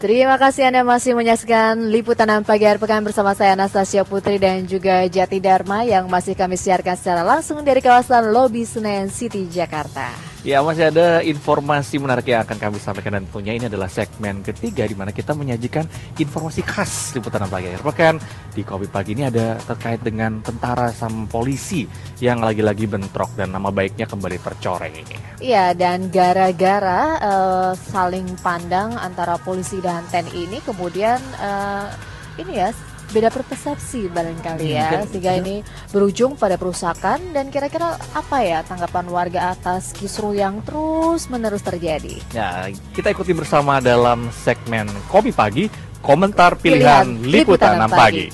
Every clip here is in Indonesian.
Terima kasih Anda masih menyaksikan Liputan Pagi Akhir Pekan bersama saya Anastasia Putri dan juga Jati Dharma yang masih kami siarkan secara langsung dari kawasan Lobi Senen City, Jakarta. Ya, masih ada informasi menarik yang akan kami sampaikan dan tentunya ini adalah segmen ketiga di mana kita menyajikan informasi khas Liputan Pagi Akhir Pekan. Di Kopi Pagi ini ada terkait dengan tentara sama polisi yang lagi-lagi bentrok dan nama baiknya kembali tercoreng ini. Iya, dan gara-gara saling pandang antara polisi dan TNI ini kemudian ini ya beda persepsi barangkali ya, sehingga ini berujung pada perusakan. Dan kira-kira apa ya tanggapan warga atas kisruh yang terus-menerus terjadi? Ya, kita ikuti bersama dalam segmen Kopi Pagi, komentar pilihan Liputan 6 Pagi.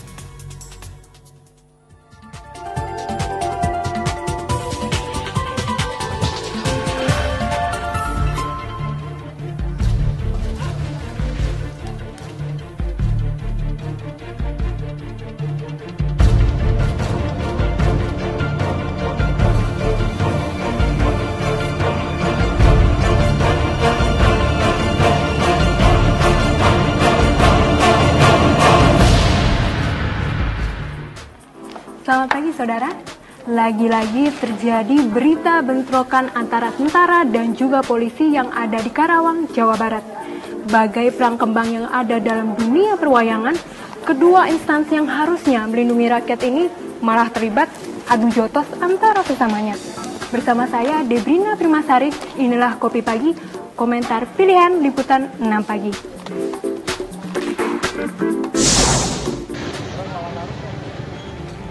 Selamat pagi saudara, lagi-lagi terjadi berita bentrokan antara tentara dan juga polisi yang ada di Karawang, Jawa Barat. Bagai perang kembang yang ada dalam dunia perwayangan, kedua instansi yang harusnya melindungi rakyat ini malah terlibat adu jotos antara sesamanya. Bersama saya Debrina Primasari, inilah Kopi Pagi, komentar pilihan Liputan 6 Pagi.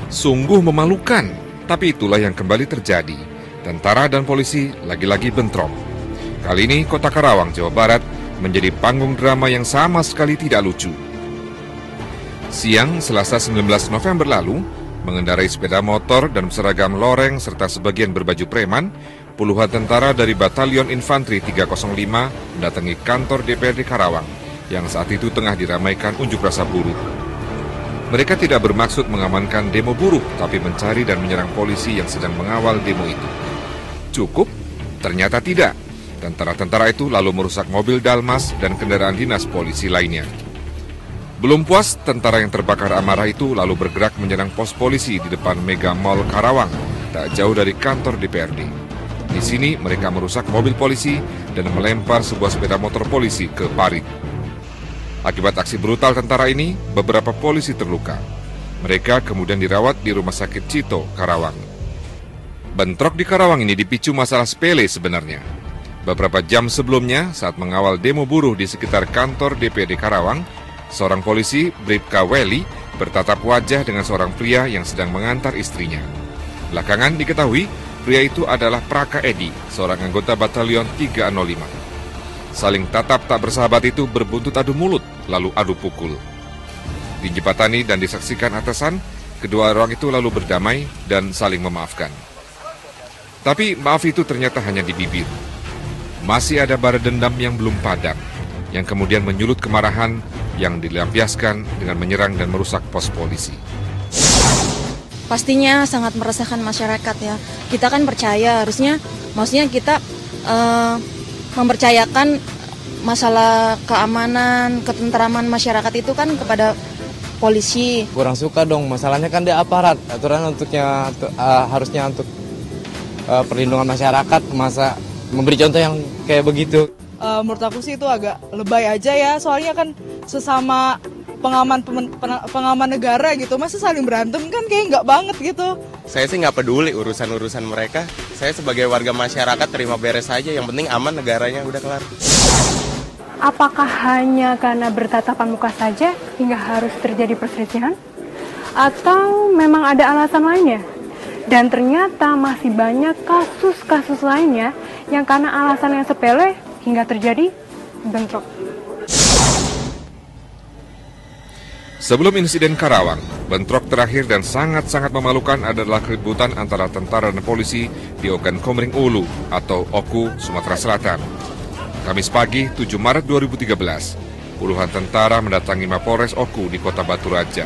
Sungguh memalukan, tapi itulah yang kembali terjadi. Tentara dan polisi lagi-lagi bentrok. Kali ini kota Karawang, Jawa Barat menjadi panggung drama yang sama sekali tidak lucu. Siang Selasa 19 November lalu, mengendarai sepeda motor dan seragam loreng serta sebagian berbaju preman, puluhan tentara dari Batalion Infanteri 305 mendatangi kantor DPRD Karawang yang saat itu tengah diramaikan unjuk rasa buruh. Mereka tidak bermaksud mengamankan demo buruh, tapi mencari dan menyerang polisi yang sedang mengawal demo itu. Cukup? Ternyata tidak. Tentara-tentara itu lalu merusak mobil Dalmas dan kendaraan dinas polisi lainnya. Belum puas, tentara yang terbakar amarah itu lalu bergerak menyerang pos polisi di depan Mega Mall Karawang, tak jauh dari kantor DPRD. Di sini mereka merusak mobil polisi dan melempar sebuah sepeda motor polisi ke parit. Akibat aksi brutal tentara ini, beberapa polisi terluka. Mereka kemudian dirawat di Rumah Sakit Cito, Karawang. Bentrok di Karawang ini dipicu masalah sepele sebenarnya. Beberapa jam sebelumnya, saat mengawal demo buruh di sekitar kantor DPD Karawang, seorang polisi, Bribka Weli, bertatap wajah dengan seorang pria yang sedang mengantar istrinya. Belakangan diketahui, pria itu adalah Praka Edi, seorang anggota Batalion 305. Saling tatap tak bersahabat itu berbuntut adu mulut, lalu adu pukul. Dijepatani dan disaksikan atasan, kedua orang itu lalu berdamai dan saling memaafkan. Tapi maaf itu ternyata hanya di bibir. Masih ada bara dendam yang belum padam, yang kemudian menyulut kemarahan yang dilampiaskan dengan menyerang dan merusak pos polisi. Pastinya sangat meresahkan masyarakat ya. Kita kan percaya, maksudnya kita mempercayakan masalah keamanan, ketentraman masyarakat itu kan kepada polisi. Kurang suka dong, masalahnya kan di aparat. Aturan harusnya untuk perlindungan masyarakat, masa memberi contoh yang kayak begitu. Menurut aku sih itu agak lebay aja ya, soalnya kan sesama pengaman negara gitu, masa saling berantem kan kayak nggak banget gitu. Saya sih nggak peduli urusan mereka. Saya sebagai warga masyarakat terima beres aja, yang penting aman negaranya, udah kelar. Apakah hanya karena bertatapan muka saja hingga harus terjadi perselisihan? Atau memang ada alasan lainnya? Dan ternyata masih banyak kasus-kasus lainnya yang karena alasan yang sepele hingga terjadi bentrok. Sebelum insiden Karawang, bentrok terakhir dan sangat-sangat memalukan adalah keributan antara tentara dan polisi di Ogan Komering Ulu atau Oku, Sumatera Selatan. Kamis pagi 7 Maret 2013, puluhan tentara mendatangi Mapolres Oku di kota Batu Raja.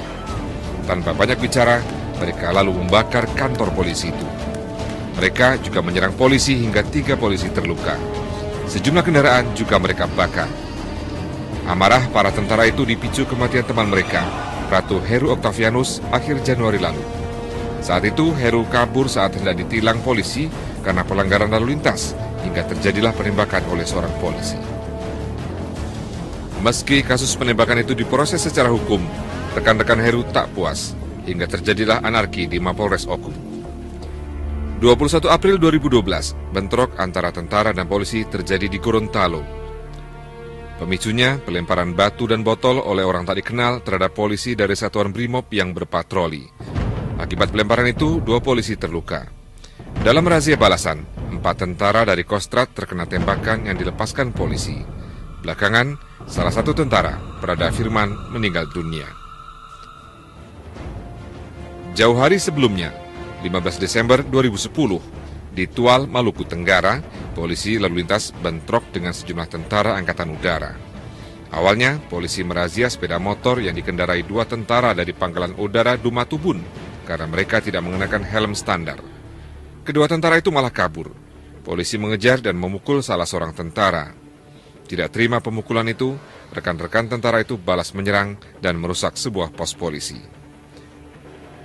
Tanpa banyak bicara, mereka lalu membakar kantor polisi itu. Mereka juga menyerang polisi hingga 3 polisi terluka. Sejumlah kendaraan juga mereka bakar. Amarah para tentara itu dipicu kematian teman mereka, Ratu Heru Octavianus, akhir Januari lalu. Saat itu Heru kabur saat hendak ditilang polisi karena pelanggaran lalu lintas, hingga terjadilah penembakan oleh seorang polisi. Meski kasus penembakan itu diproses secara hukum, rekan-rekan Heru tak puas, hingga terjadilah anarki di Mapolres Oku. 21 April 2012, bentrok antara tentara dan polisi terjadi di Gorontalo. Pemicunya pelemparan batu dan botol oleh orang tak dikenal terhadap polisi dari Satuan Brimob yang berpatroli. Akibat pelemparan itu, 2 polisi terluka. Dalam razia balasan, 4 tentara dari Kostrad terkena tembakan yang dilepaskan polisi. Belakangan, salah satu tentara, Prada Firman, meninggal dunia. Jauh hari sebelumnya, 15 Desember 2010, di Tual, Maluku Tenggara, polisi lalu lintas bentrok dengan sejumlah tentara Angkatan Udara. Awalnya, polisi merazia sepeda motor yang dikendarai 2 tentara dari Pangkalan Udara Dumatubun karena mereka tidak mengenakan helm standar. Kedua tentara itu malah kabur. Polisi mengejar dan memukul salah seorang tentara. Tidak terima pemukulan itu, rekan-rekan tentara itu balas menyerang dan merusak sebuah pos polisi.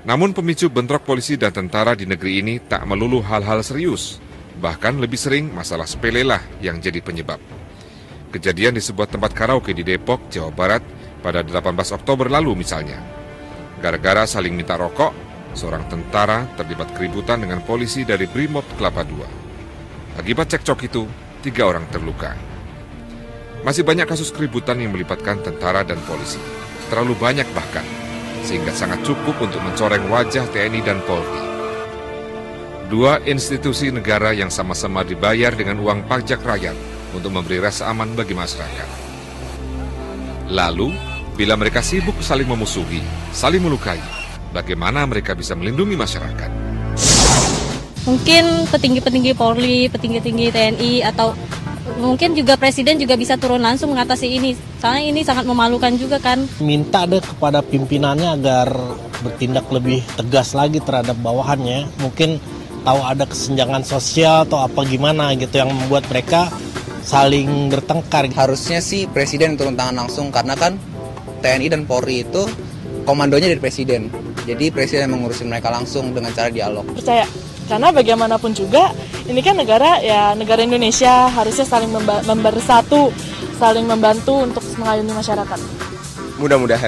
Namun pemicu bentrok polisi dan tentara di negeri ini tak melulu hal-hal serius. Bahkan lebih sering masalah sepele lah yang jadi penyebab. Kejadian di sebuah tempat karaoke di Depok, Jawa Barat pada 18 Oktober lalu misalnya. Gara-gara saling minta rokok, seorang tentara terlibat keributan dengan polisi dari Brimob Kelapa II. Akibat cekcok itu, 3 orang terluka. Masih banyak kasus keributan yang melibatkan tentara dan polisi. Terlalu banyak bahkan, sehingga sangat cukup untuk mencoreng wajah TNI dan Polri. 2 institusi negara yang sama-sama dibayar dengan uang pajak rakyat untuk memberi rasa aman bagi masyarakat. Lalu, bila mereka sibuk saling memusuhi, saling melukai, bagaimana mereka bisa melindungi masyarakat? Mungkin petinggi-petinggi Polri, petinggi-petinggi TNI, atau mungkin juga Presiden juga bisa turun langsung mengatasi ini. Soalnya ini sangat memalukan juga kan. Minta deh kepada pimpinannya agar bertindak lebih tegas lagi terhadap bawahannya. Mungkin tahu ada kesenjangan sosial atau apa gimana gitu yang membuat mereka saling bertengkar. Harusnya sih Presiden turun tangan langsung karena kan TNI dan Polri itu komandonya dari Presiden. Jadi Presiden mengurusin mereka langsung dengan cara dialog. Percaya, karena bagaimanapun juga ini kan negara Indonesia, harusnya saling bersatu, saling membantu untuk mengayomi masyarakat. Mudah-mudahan